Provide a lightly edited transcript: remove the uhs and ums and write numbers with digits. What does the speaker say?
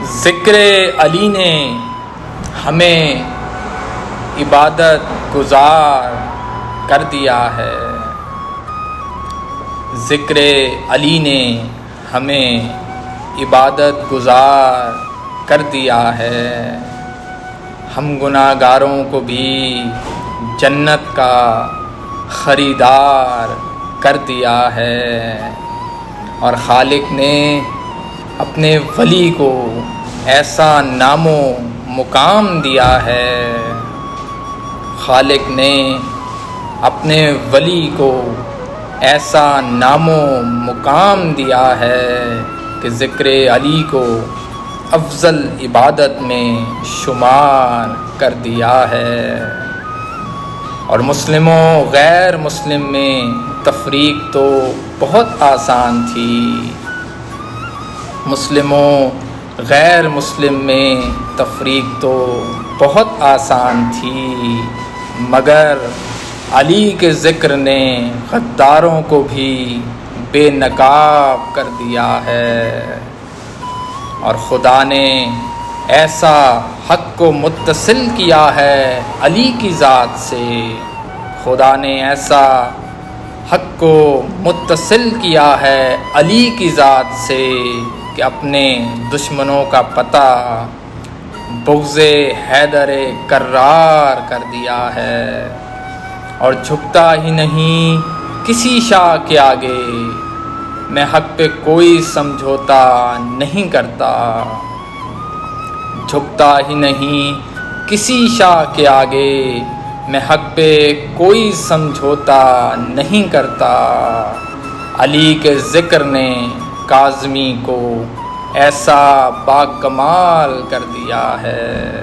ذکر علی نے ہمیں عبادت گزار کر دیا ہے۔ ذکر علی نے ہمیں عبادت گزار کر دیا ہے۔ ہم گناہ گاروں کو بھی جنت کا خریدار کر دیا ہے، اور خالق نے اپنے ولی کو ایسا نام و مقام دیا ہے۔ خالق نے اپنے ولی کو ایسا نام و مقام دیا ہے کہ ذکر علی کو افضل عبادت میں شمار کر دیا ہے۔ اور مسلم و غیر مسلم میں تفریق تو بہت آسان تھی۔ مسلم و غیر مسلم میں تفریق تو بہت آسان تھی، مگر علی کے ذکر نے غداروں کو بھی بے نقاب کر دیا ہے۔ اور خدا نے ایسا حق کو متصل کیا ہے علی کی ذات سے، خدا نے ایسا حق کو متصل کیا ہے علی کی ذات سے کہ اپنے دشمنوں کا پتہ بغض حیدر کرار کر دیا ہے۔ اور جھکتا ہی نہیں کسی شاہ کے آگے، میں حق پہ کوئی سمجھوتا نہیں کرتا۔ جھکتا ہی نہیں کسی شاہ کے آگے، میں حق پہ کوئی سمجھوتا نہیں کرتا۔ علی کے ذکر نے کاظمی کو ایسا باکمال کر دیا ہے۔